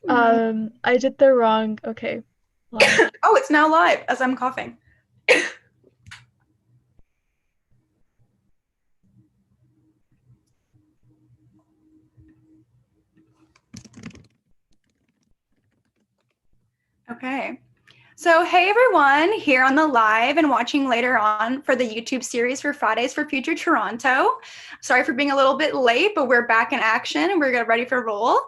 I did the wrong. Okay. Live. Oh, it's now live as I'm coughing. Okay. So, hey everyone, here on the live and watching later on for the YouTube series for Fridays for Future Toronto. Sorry for being a little bit late, but we're back in action and we're ready for roll.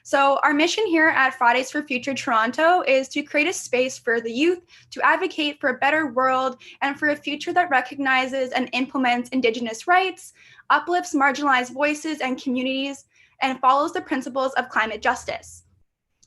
So, our mission here at Fridays for Future Toronto is to create a space for the youth to advocate for a better world and for a future that recognizes and implements Indigenous rights, uplifts marginalized voices and communities, and follows the principles of climate justice.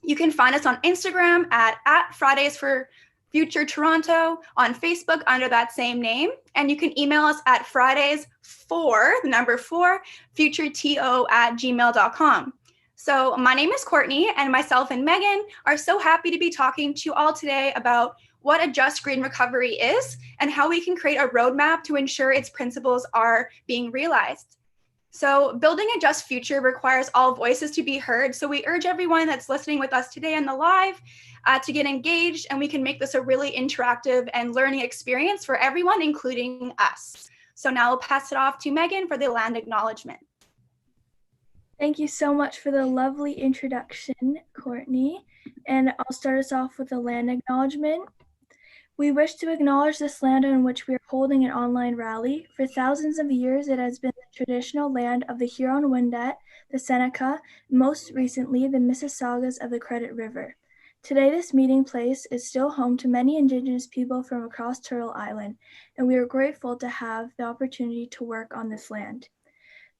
You can find us on Instagram at Fridays for Future Toronto, on Facebook under that same name, and you can email us at Fridays for the number 4 futureto@gmail.com. So my name is Courtney, and myself and Megan are so happy to be talking to you all today about what a just green recovery is and how we can create a roadmap to ensure its principles are being realized. So building a just future requires all voices to be heard. So we urge everyone that's listening with us today on the live to get engaged, and we can make this a really interactive and learning experience for everyone, including us. So now I'll pass it off to Megan for the land acknowledgement. Thank you so much for the lovely introduction, Courtney. And I'll start us off with a land acknowledgement. We wish to acknowledge this land on which we are holding an online rally. For thousands of years, it has been the traditional land of the Huron-Wendat, the Seneca, and most recently, the Mississaugas of the Credit River. Today, this meeting place is still home to many Indigenous people from across Turtle Island, and we are grateful to have the opportunity to work on this land.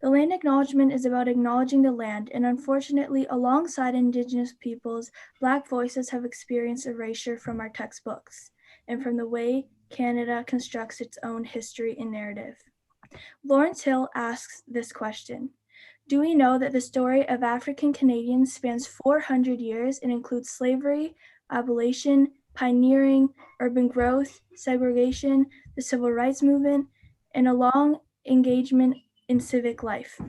The land acknowledgement is about acknowledging the land, and unfortunately, alongside Indigenous peoples, Black voices have experienced erasure from our textbooks and from the way Canada constructs its own history and narrative. Lawrence Hill asks this question: do we know that the story of African Canadians spans 400 years and includes slavery, abolition, pioneering, urban growth, segregation, the civil rights movement, and a long engagement in civic life?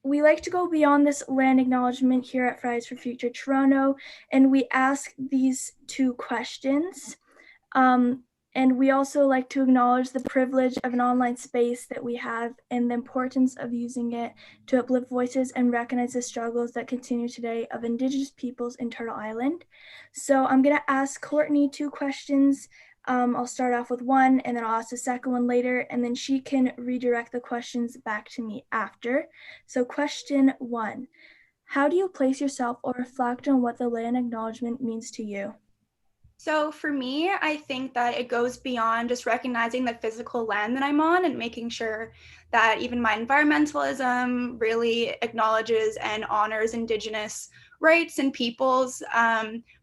We like to go beyond this land acknowledgement here at Fridays for Future Toronto, and we ask these 2 questions. And we also like to acknowledge the privilege of an online space that we have and the importance of using it to uplift voices and recognize the struggles that continue today of Indigenous peoples in Turtle Island. So I'm going to ask Courtney 2 questions. I'll start off with one, and then I'll ask the second one later, and then she can redirect the questions back to me after. So question 1, how do you place yourself or reflect on what the land acknowledgement means to you? So for me, I think that it goes beyond just recognizing the physical land that I'm on and making sure that even my environmentalism really acknowledges and honors Indigenous rights and peoples,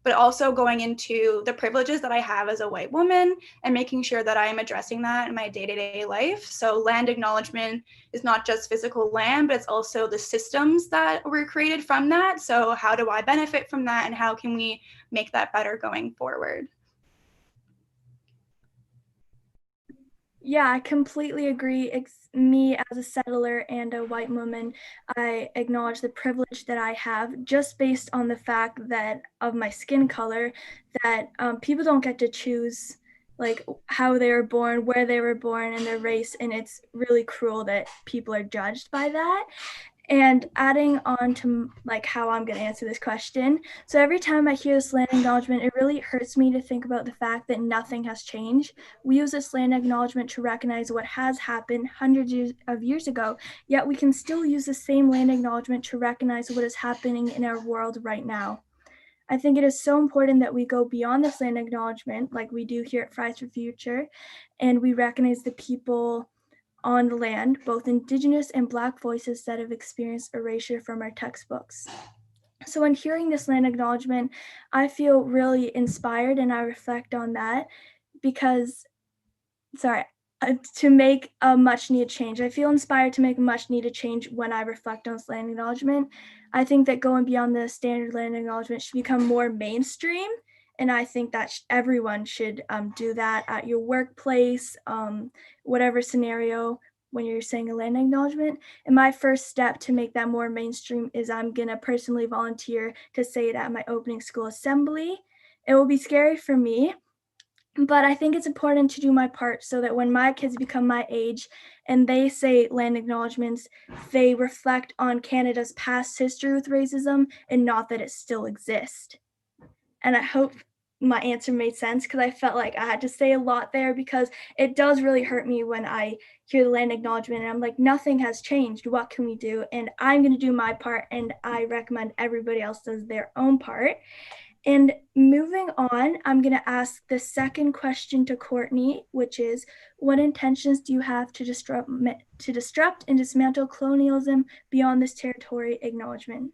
but also going into the privileges that I have as a white woman and making sure that I am addressing that in my day-to-day life. So land acknowledgement is not just physical land, but it's also the systems that were created from that. So how do I benefit from that, and how can we make that better going forward? Yeah, I completely agree. Me as a settler and a white woman, I acknowledge the privilege that I have just based on the fact that of my skin color, that people don't get to choose like how they were born, where they were born, and their race, and it's really cruel that people are judged by that. And adding on to like how I'm going to answer this question. So every time I hear this land acknowledgement, it really hurts me to think about the fact that nothing has changed. We use this land acknowledgement to recognize what has happened hundreds of years ago, yet we can still use the same land acknowledgement to recognize what is happening in our world right now. I think it is so important that we go beyond this land acknowledgement, like we do here at Fridays for Future, and we recognize the people on the land, both Indigenous and Black voices that have experienced erasure from our textbooks. So when hearing this land acknowledgement, I feel really inspired, and I reflect on that because, to make a much needed change. I feel inspired to make a much needed change when I reflect on this land acknowledgement. I think that going beyond the standard land acknowledgement should become more mainstream, and I think that everyone should do that at your workplace, whatever scenario, when you're saying a land acknowledgement. And my first step to make that more mainstream is I'm going to personally volunteer to say it at my opening school assembly. It will be scary for me, but I think it's important to do my part so that when my kids become my age and they say land acknowledgements, they reflect on Canada's past history with racism and not that it still exists. And I hope my answer made sense, because I felt like I had to say a lot there, because it does really hurt me when I hear the land acknowledgement and I'm like, nothing has changed. What can we do? And I'm going to do my part, and I recommend everybody else does their own part. And moving on, I'm going to ask the second question to Courtney, which is, what intentions do you have to disrupt and dismantle colonialism beyond this territory acknowledgement?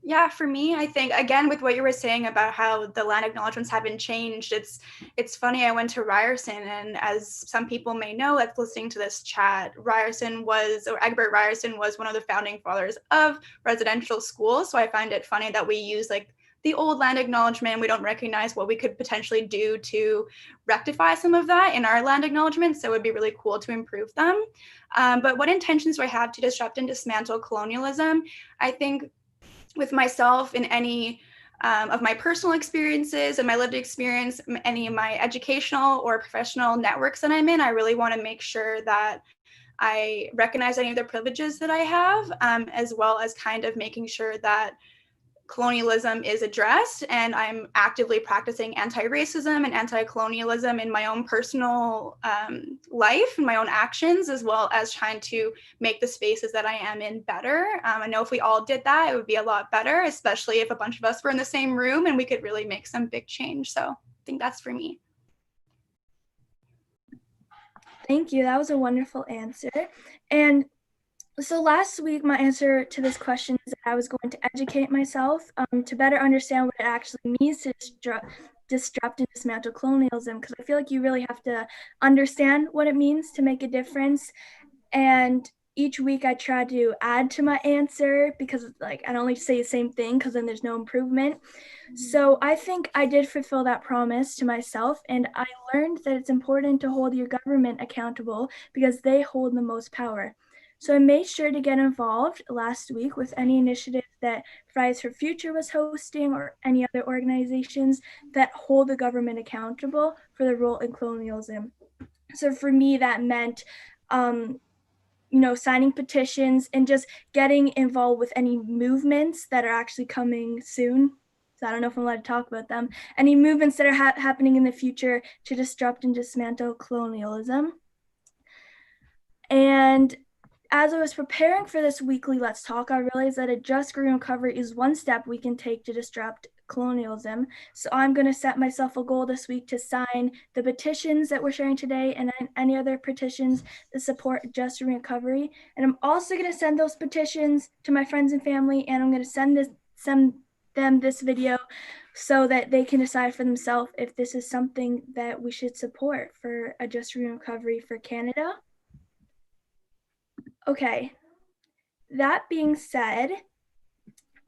Yeah, for me, I think, again, with what you were saying about how the land acknowledgements haven't changed, it's funny. I went to Ryerson, and as some people may know that's listening to this chat, Egbert Ryerson was one of the founding fathers of residential schools. So I find it funny that we use like the old land acknowledgement. We don't recognize what we could potentially do to rectify some of that in our land acknowledgements. So it would be really cool to improve them. But what intentions do I have to disrupt and dismantle colonialism? I think with myself in any of my personal experiences and my lived experience, any of my educational or professional networks that I'm in, I really want to make sure that I recognize any of the privileges that I have, as well as kind of making sure that colonialism is addressed, and I'm actively practicing anti-racism and anti-colonialism in my own personal life and my own actions, as well as trying to make the spaces that I am in better. I know if we all did that, it would be a lot better, especially if a bunch of us were in the same room and we could really make some big change. So I think that's for me. Thank you. That was a wonderful answer. And so last week, my answer to this question is that I was going to educate myself to better understand what it actually means to disrupt and dismantle colonialism, because I feel like you really have to understand what it means to make a difference. And each week I try to add to my answer, because like I don't like to say the same thing, because then there's no improvement. So I think I did fulfill that promise to myself, and I learned that it's important to hold your government accountable because they hold the most power. So I made sure to get involved last week with any initiative that Fridays for Future was hosting, or any other organizations that hold the government accountable for their role in colonialism. So for me, that meant signing petitions and just getting involved with any movements that are actually coming soon. So I don't know if I'm allowed to talk about them. Any movements that are happening in the future to disrupt and dismantle colonialism. And as I was preparing for this weekly Let's Talk, I realized that a just green recovery is one step we can take to disrupt colonialism. So I'm going to set myself a goal this week to sign the petitions that we're sharing today, and any other petitions that support just green recovery. And I'm also going to send those petitions to my friends and family, and I'm going to send them this video so that they can decide for themselves if this is something that we should support for a just green recovery for Canada. Okay, that being said,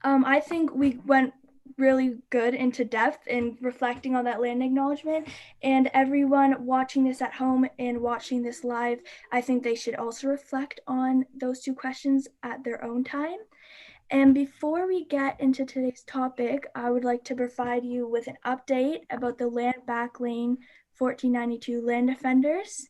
I think we went really good into depth in reflecting on that land acknowledgement, and everyone watching this at home and watching this live, I think they should also reflect on those two questions at their own time. And before we get into today's topic, I would like to provide you with an update about the Land Back Lane 1492 land defenders.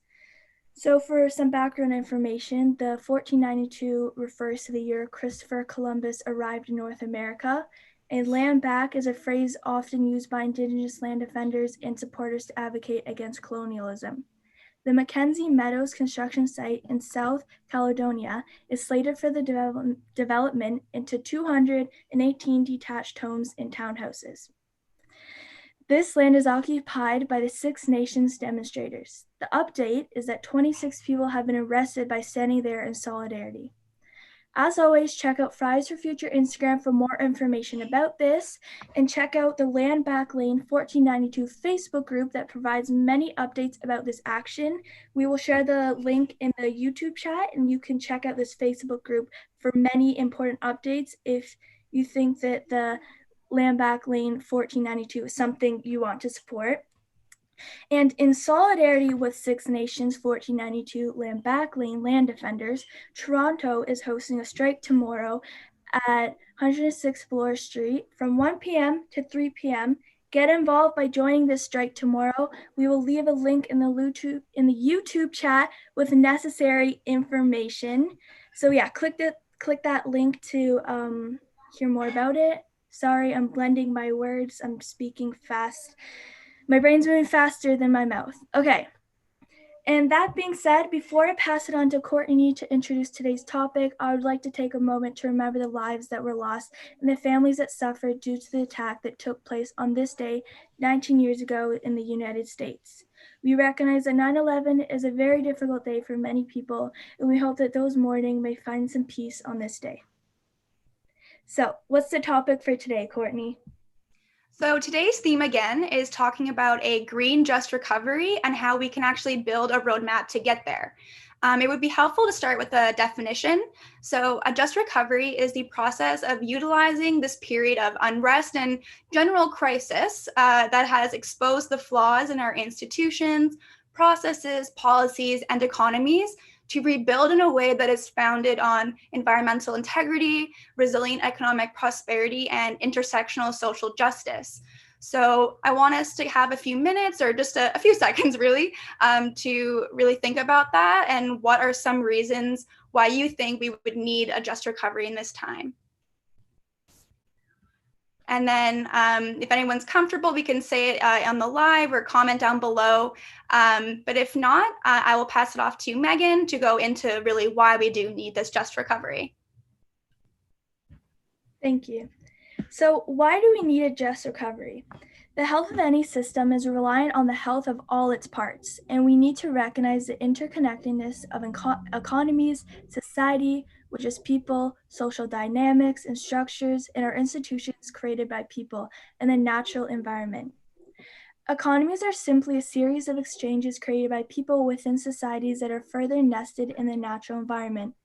So for some background information, the 1492 refers to the year Christopher Columbus arrived in North America, and land back is a phrase often used by Indigenous land defenders and supporters to advocate against colonialism. The Mackenzie Meadows construction site in South Caledonia is slated for the development into 218 detached homes and townhouses. This land is occupied by the Six Nations demonstrators. The update is that 26 people have been arrested by standing there in solidarity. As always, check out Fridays for Future Instagram for more information about this, and check out the Land Back Lane 1492 Facebook group that provides many updates about this action. We will share the link in the YouTube chat, and you can check out this Facebook group for many important updates if you think that the Land Back Lane 1492 is something you want to support. And in solidarity with Six Nations 1492 Land Back Lane land defenders, Toronto is hosting a strike tomorrow at 106 Bloor Street from 1 p.m. to 3 p.m. Get involved by joining this strike tomorrow. We will leave a link in the YouTube chat with necessary information. So yeah, click that link to hear more about it. Sorry, I'm blending my words. I'm speaking fast. My brain's moving faster than my mouth. Okay. And that being said, before I pass it on to Courtney to introduce today's topic, I would like to take a moment to remember the lives that were lost and the families that suffered due to the attack that took place on this day 19 years ago in the United States. We recognize that 9/11 is a very difficult day for many people, and we hope that those mourning may find some peace on this day. So, what's the topic for today, Courtney? So today's theme again is talking about a green just recovery and how we can actually build a roadmap to get there. It would be helpful to start with a definition. So a just recovery is the process of utilizing this period of unrest and general crisis that has exposed the flaws in our institutions, processes, policies, and economies to rebuild in a way that is founded on environmental integrity, resilient economic prosperity, and intersectional social justice. So I want us to have a few minutes or just a few seconds really to really think about that and what are some reasons why you think we would need a just recovery in this time. And then if anyone's comfortable, we can say it on the live or comment down below. But if not, I will pass it off to Megan to go into really why we do need this just recovery. Thank you. So why do we need a just recovery? The health of any system is reliant on the health of all its parts, and we need to recognize the interconnectedness of economies, society, which is people, social dynamics and structures, and our institutions created by people, and the natural environment. Economies are simply a series of exchanges created by people within societies that are further nested in the natural environment.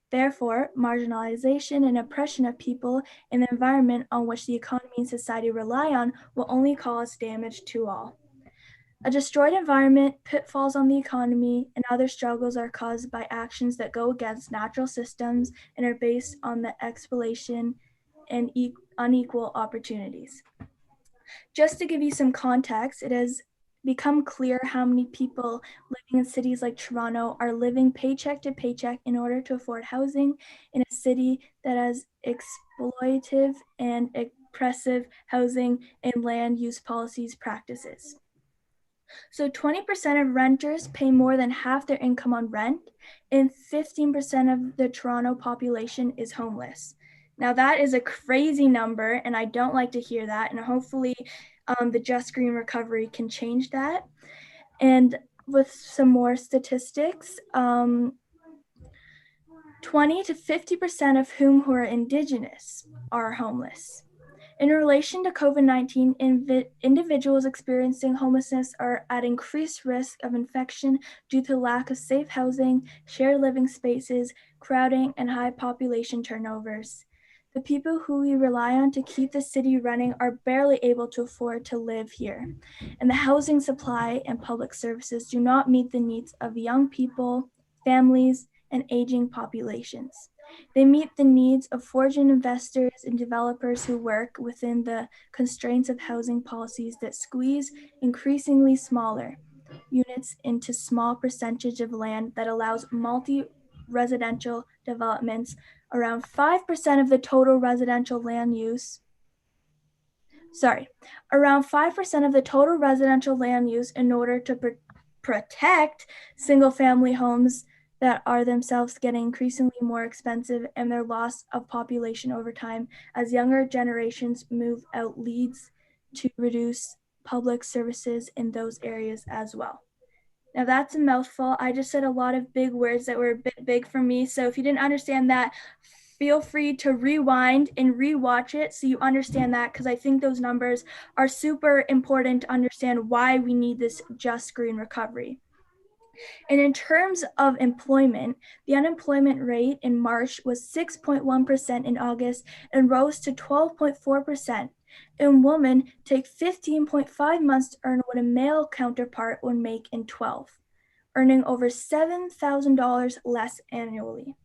Therefore, marginalization and oppression of people in the environment on which the economy and society rely on will only cause damage to all. A destroyed environment, pitfalls on the economy, and other struggles are caused by actions that go against natural systems and are based on the exploitation and unequal opportunities. Just to give you some context, it has become clear how many people living in cities like Toronto are living paycheck to paycheck in order to afford housing in a city that has exploitative and oppressive housing and land use policies practices. So 20% of renters pay more than half their income on rent, and 15% of the Toronto population is homeless. Now that is a crazy number, and I don't like to hear that, and hopefully the Just Green Recovery can change that. And with some more statistics, 20 to 50% of whom who are Indigenous are homeless. In relation to COVID-19, individuals experiencing homelessness are at increased risk of infection due to lack of safe housing, shared living spaces, crowding, and high population turnovers. The people who we rely on to keep the city running are barely able to afford to live here, and the housing supply and public services do not meet the needs of young people, families, and aging populations. They meet the needs of foreign investors and developers who work within the constraints of housing policies that squeeze increasingly smaller units into small percentage of land that allows multi-residential developments around 5% of the total residential land use. Around 5% of the total residential land use in order to protect single-family homes that are themselves getting increasingly more expensive, and their loss of population over time as younger generations move out leads to reduce public services in those areas as well. Now that's a mouthful. I just said a lot of big words that were a bit big for me. So if you didn't understand that, feel free to rewind and rewatch it so you understand that, because I think those numbers are super important to understand why we need this just green recovery. And in terms of employment, the unemployment rate in March was 6.1% in August and rose to 12.4% and women take 15.5 months to earn what a male counterpart would make in 12, earning over $7,000 less annually.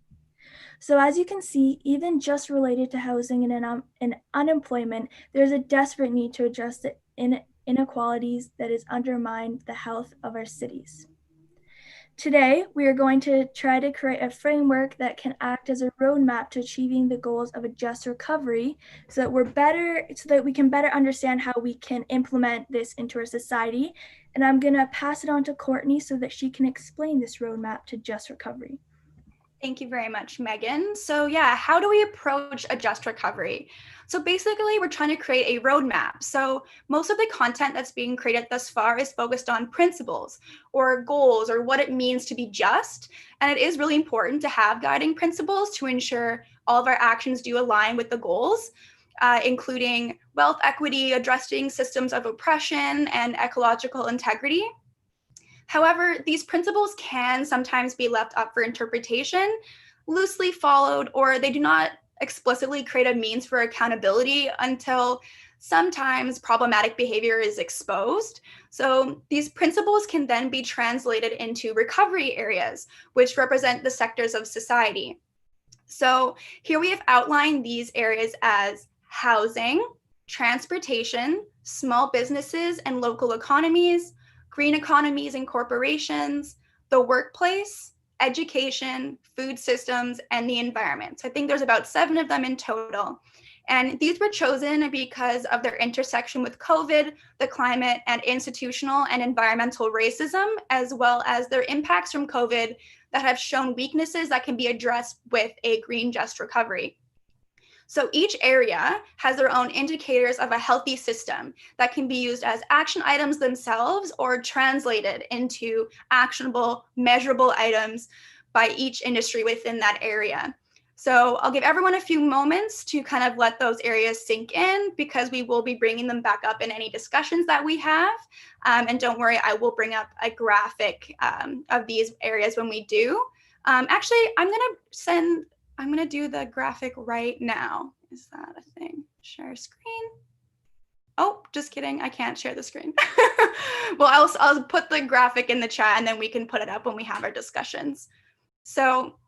So as you can see, even just related to housing and unemployment, there's a desperate need to address the inequalities that has undermined the health of our cities. Today, we are going to try to create a framework that can act as a roadmap to achieving the goals of a just recovery so that we can better understand how we can implement this into our society. And I'm going to pass it on to Courtney so that she can explain this roadmap to just recovery. Thank you very much, Megan. So yeah, how do we approach a just recovery? So basically, we're trying to create a roadmap. So most of the content that's being created thus far is focused on principles or goals or what it means to be just. And it is really important to have guiding principles to ensure all of our actions do align with the goals, including wealth equity, addressing systems of oppression, and ecological integrity. However, these principles can sometimes be left up for interpretation, loosely followed, or they do not explicitly create a means for accountability until sometimes problematic behavior is exposed. So these principles can then be translated into recovery areas, which represent the sectors of society. So here we have outlined these areas as housing, transportation, small businesses and local economies, green economies and corporations, the workplace, education, food systems, and the environment. So I think there's about 7 of them in total. And these were chosen because of their intersection with COVID, the climate, and institutional and environmental racism, as well as their impacts from COVID that have shown weaknesses that can be addressed with a green just recovery. So each area has their own indicators of a healthy system that can be used as action items themselves or translated into actionable, measurable items by each industry within that area. So I'll give everyone a few moments to kind of let those areas sink in because we will be bringing them back up in any discussions that we have. And don't worry, I will bring up a graphic of these areas when we do. Actually, I'm gonna do the graphic right now. Is that a thing? Share screen. Oh, just kidding. I can't share the screen. Well, I'll put the graphic in the chat and then we can put it up when we have our discussions. So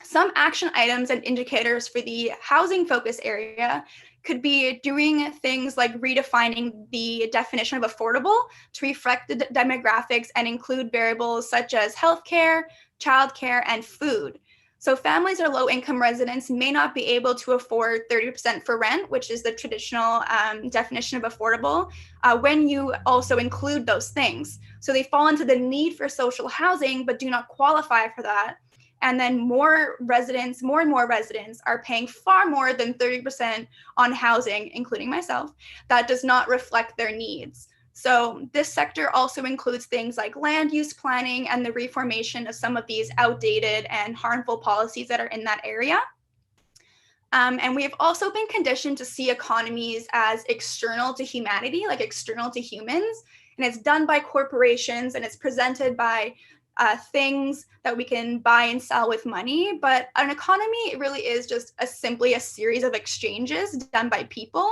some action items and indicators for the housing focus area could be doing things like redefining the definition of affordable to reflect the demographics and include variables such as healthcare, childcare, and food. So families or low-income residents may not be able to afford 30% for rent, which is the traditional definition of affordable, when you also include those things. So they fall into the need for social housing, but do not qualify for that. And then more and more residents are paying far more than 30% on housing, including myself, that does not reflect their needs. So this sector also includes things like land use planning and the reformation of some of these outdated and harmful policies that are in that area. And we have also been conditioned to see economies as external to humanity, like external to humans. And it's done by corporations and it's presented by things that we can buy and sell with money. But an economy really is just simply a series of exchanges done by people.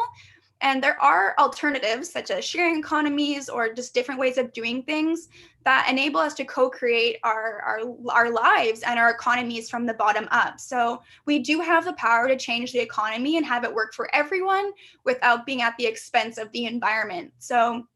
And there are alternatives such as sharing economies or just different ways of doing things that enable us to co-create our lives and our economies from the bottom up. So we do have the power to change the economy and have it work for everyone without being at the expense of the environment. So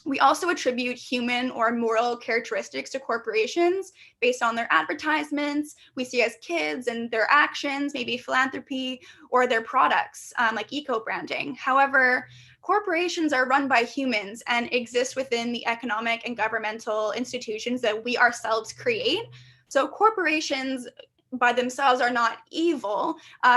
we also attribute human or moral characteristics to corporations based on their advertisements we see as kids and their actions, maybe philanthropy, or their products like eco-branding. However, corporations are run by humans and exist within the economic and governmental institutions that we ourselves create. So corporations by themselves are not evil.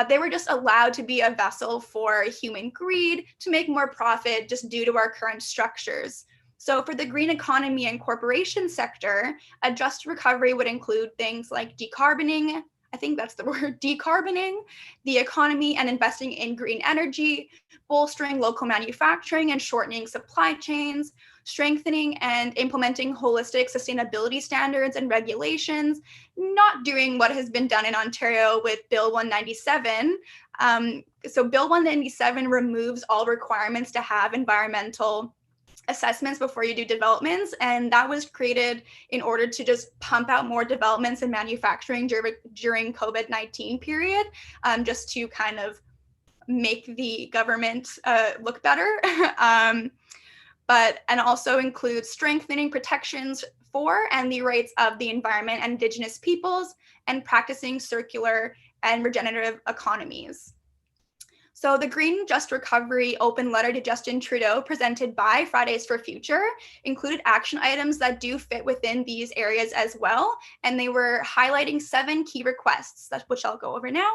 They were just allowed to be a vessel for human greed to make more profit just due to our current structures. So for the green economy and corporation sector, a just recovery would include things like decarboning, I think that's the word, decarboning the economy and investing in green energy, bolstering local manufacturing and shortening supply chains, strengthening and implementing holistic sustainability standards and regulations, not doing what has been done in Ontario with Bill 197, So Bill 197 removes all requirements to have environmental assessments before you do developments, and that was created in order to just pump out more developments in manufacturing during COVID-19 period, just to kind of make the government look better. And also includes strengthening protections for and the rights of the environment and Indigenous peoples, and practicing circular and regenerative economies. So the Green Just Recovery open letter to Justin Trudeau presented by Fridays for Future included action items that do fit within these areas as well. And they were highlighting 7 key requests, which I'll go over now.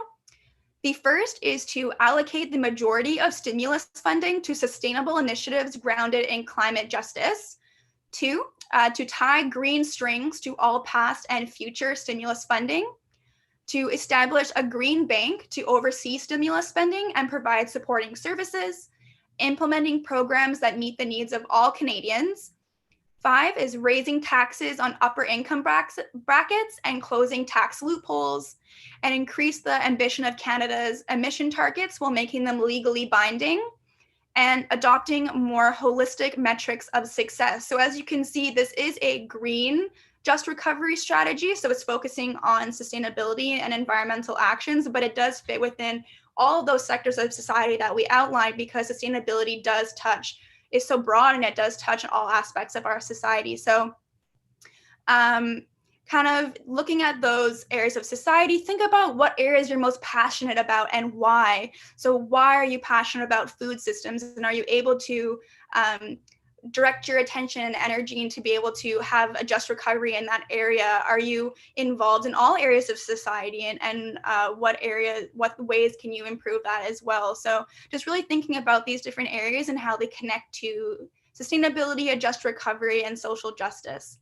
The first is to allocate the majority of stimulus funding to sustainable initiatives grounded in climate justice. 2, to tie green strings to all past and future stimulus funding. To establish a green bank to oversee stimulus spending and provide supporting services, implementing programs that meet the needs of all Canadians. 5 is raising taxes on upper income brackets and closing tax loopholes, and increase the ambition of Canada's emission targets while making them legally binding, and adopting more holistic metrics of success. So as you can see, this is a green just recovery strategy. So it's focusing on sustainability and environmental actions, but it does fit within all of those sectors of society that we outlined, because sustainability is so broad, and it does touch on all aspects of our society. So kind of looking at those areas of society, think about what areas you're most passionate about and why. So why are you passionate about food systems, and are you able to direct your attention and energy and to be able to have a just recovery in that area? Are you involved in all areas of society, and what ways can you improve that as well? So just really thinking about these different areas and how they connect to sustainability, a just recovery, and social justice.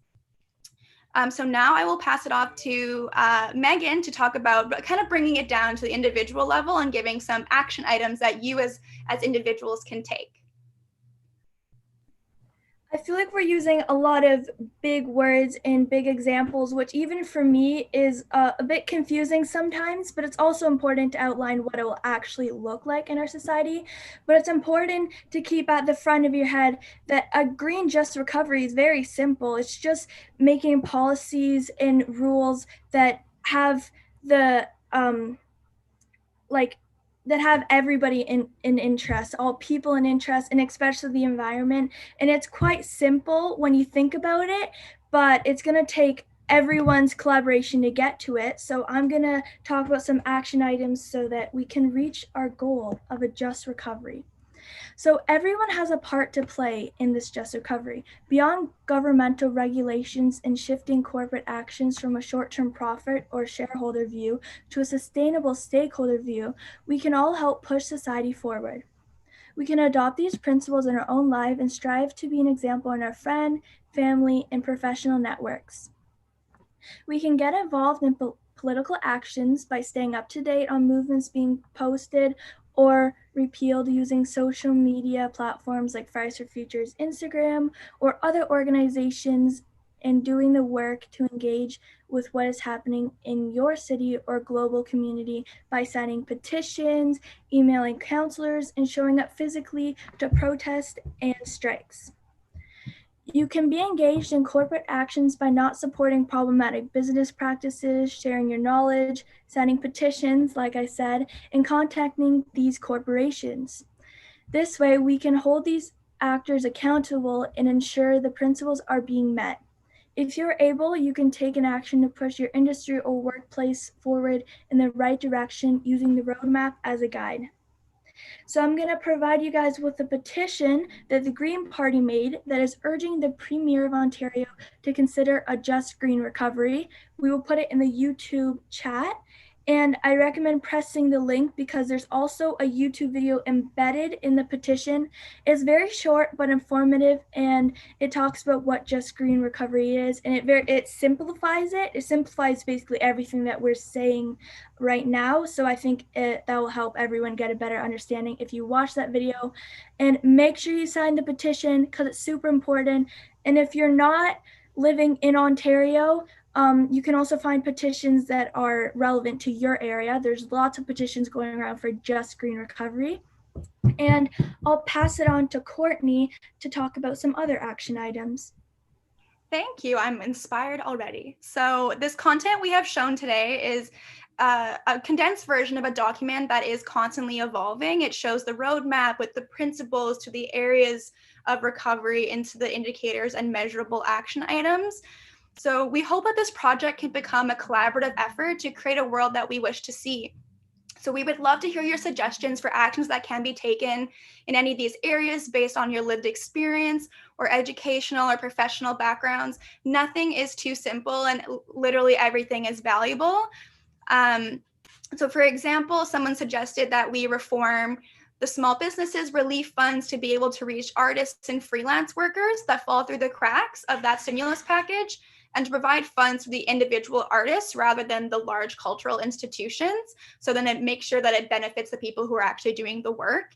So now I will pass it off to Megan to talk about kind of bringing it down to the individual level and giving some action items that you as individuals can take. I feel like we're using a lot of big words and big examples, which even for me is a bit confusing sometimes, but it's also important to outline what it will actually look like in our society. But it's important to keep at the front of your head that a green just recovery is very simple. It's just making policies and rules that have the that have everybody in interest, all people in interest, and especially the environment. And it's quite simple when you think about it, but it's going to take everyone's collaboration to get to it. So I'm going to talk about some action items so that we can reach our goal of a just recovery. So everyone has a part to play in this just recovery. Beyond governmental regulations and shifting corporate actions from a short-term profit or shareholder view to a sustainable stakeholder view, we can all help push society forward. We can adopt these principles in our own life and strive to be an example in our friend, family, and professional networks. We can get involved in political actions by staying up to date on movements being posted or repealed using social media platforms like Fridays for Future's Instagram or other organizations, and doing the work to engage with what is happening in your city or global community by signing petitions, emailing counselors, and showing up physically to protest and strikes. You can be engaged in corporate actions by not supporting problematic business practices, sharing your knowledge, signing petitions, like I said, and contacting these corporations. This way, we can hold these actors accountable and ensure the principles are being met. If you're able, you can take an action to push your industry or workplace forward in the right direction using the roadmap as a guide. So I'm going to provide you guys with a petition that the Green Party made that is urging the Premier of Ontario to consider a just green recovery. We will put it in the YouTube chat. And I recommend pressing the link because there's also a YouTube video embedded in the petition. It's very short but informative, and it talks about what just green recovery is, and it simplifies it. It simplifies basically everything that we're saying right now. So I think that will help everyone get a better understanding if you watch that video. And make sure you sign the petition because it's super important. And if you're not living in Ontario, You can also find petitions that are relevant to your area. There's lots of petitions going around for just green recovery. And I'll pass it on to Courtney to talk about some other action items. Thank you. I'm inspired already. So this content we have shown today is a condensed version of a document that is constantly evolving. It shows the roadmap with the principles to the areas of recovery into the indicators and measurable action items. So we hope that this project can become a collaborative effort to create a world that we wish to see. So we would love to hear your suggestions for actions that can be taken in any of these areas based on your lived experience or educational or professional backgrounds. Nothing is too simple and literally everything is valuable. So for example, someone suggested that we reform the small businesses relief funds to be able to reach artists and freelance workers that fall through the cracks of that stimulus package, and to provide funds to the individual artists rather than the large cultural institutions. So then it makes sure that it benefits the people who are actually doing the work.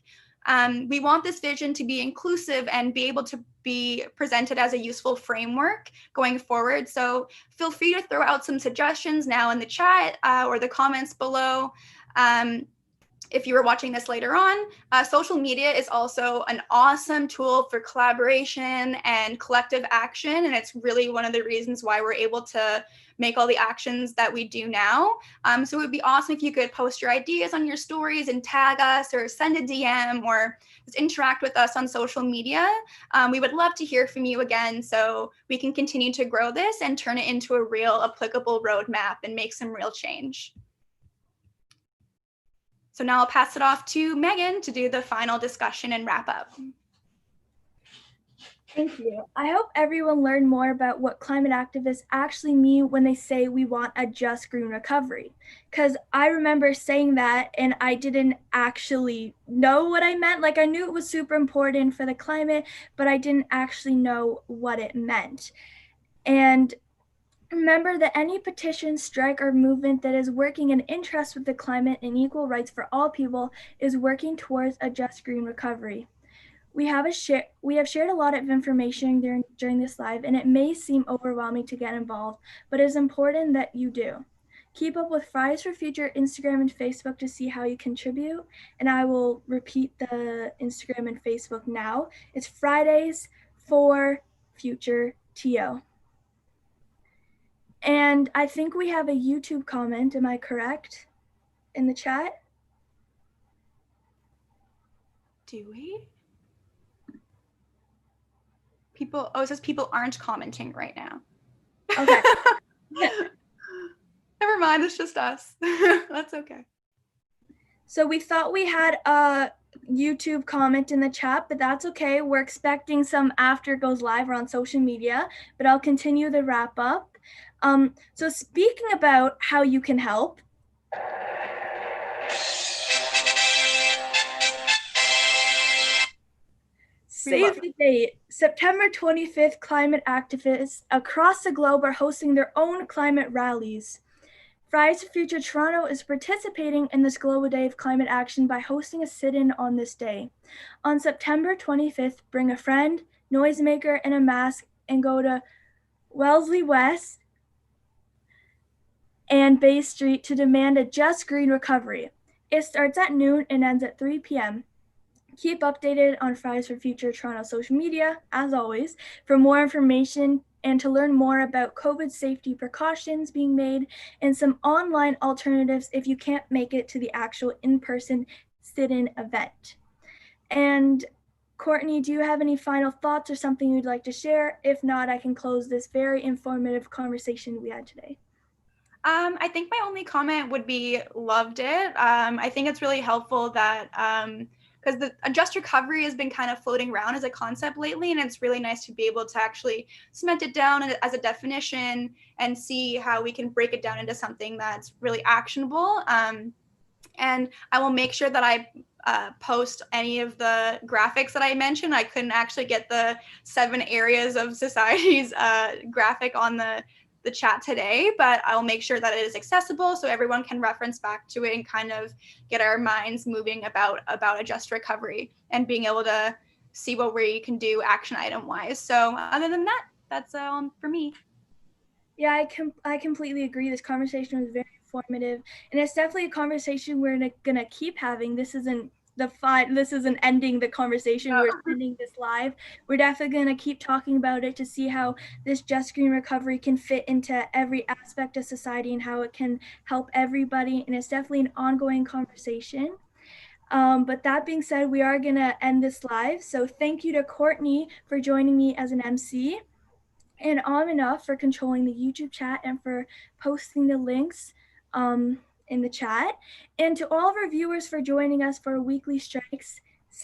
We want this vision to be inclusive and be able to be presented as a useful framework going forward. So feel free to throw out some suggestions now in the chat or the comments below. If you were watching this later on, social media is also an awesome tool for collaboration and collective action. And it's really one of the reasons why we're able to make all the actions that we do now. So it would be awesome if you could post your ideas on your stories and tag us or send a DM or just interact with us on social media. We would love to hear from you again so we can continue to grow this and turn it into a real applicable roadmap and make some real change. So now I'll pass it off to Megan to do the final discussion and wrap up. Thank you. I hope everyone learned more about what climate activists actually mean when they say we want a just green recovery. Because I remember saying that and I didn't actually know what I meant. Like I knew it was super important for the climate, but I didn't actually know what it meant. And remember that any petition, strike, or movement that is working in interest with the climate and equal rights for all people is working towards a just green recovery. We have shared a lot of information during this live, and it may seem overwhelming to get involved, but it is important that you do. Keep up with Fridays for Future Instagram and Facebook to see how you contribute, and I will repeat the Instagram and Facebook now. It's Fridays for Future TO. And I think we have a YouTube comment, am I correct, in the chat? Do we? It says people aren't commenting right now. Okay. Never mind, it's just us. That's okay. So we thought we had a YouTube comment in the chat, but that's okay. We're expecting some after it goes live or on social media, but I'll continue the wrap up. So speaking about how you can help, save the date. September 25th, climate activists across the globe are hosting their own climate rallies. Fridays for Future Toronto is participating in this Global Day of Climate Action by hosting a sit-in on this day. On September 25th, bring a friend, noisemaker, and a mask and go to Wellesley West and Bay Street to demand a just green recovery. It starts at noon and ends at 3 p.m. Keep updated on Fridays for Future Toronto social media, as always, for more information and to learn more about COVID safety precautions being made and some online alternatives if you can't make it to the actual in-person sit-in event. And Courtney, do you have any final thoughts or something you'd like to share? If not, I can close this very informative conversation we had today. I think my only comment would be loved it. I think it's really helpful that because the just recovery has been kind of floating around as a concept lately, and it's really nice to be able to actually cement it down as a definition and see how we can break it down into something that's really actionable. And I will make sure that I post any of the graphics that I mentioned. I couldn't actually get the 7 areas of society's graphic on the chat today, but I'll make sure that it is accessible so everyone can reference back to it and kind of get our minds moving about a just recovery and being able to see what we can do action item wise. So other than that, that's for me. Yeah, I completely agree. This conversation was very informative, and it's definitely a conversation we're gonna keep having. This isn't this isn't ending the conversation. We're ending this live. We're definitely gonna keep talking about it to see how this just green recovery can fit into every aspect of society and how it can help everybody. And it's definitely an ongoing conversation. But that being said, we are gonna end this live. So thank you to Courtney for joining me as an MC, and Enough for controlling the YouTube chat and for posting the links in the chat. And to all of our viewers for joining us for our weekly strikes,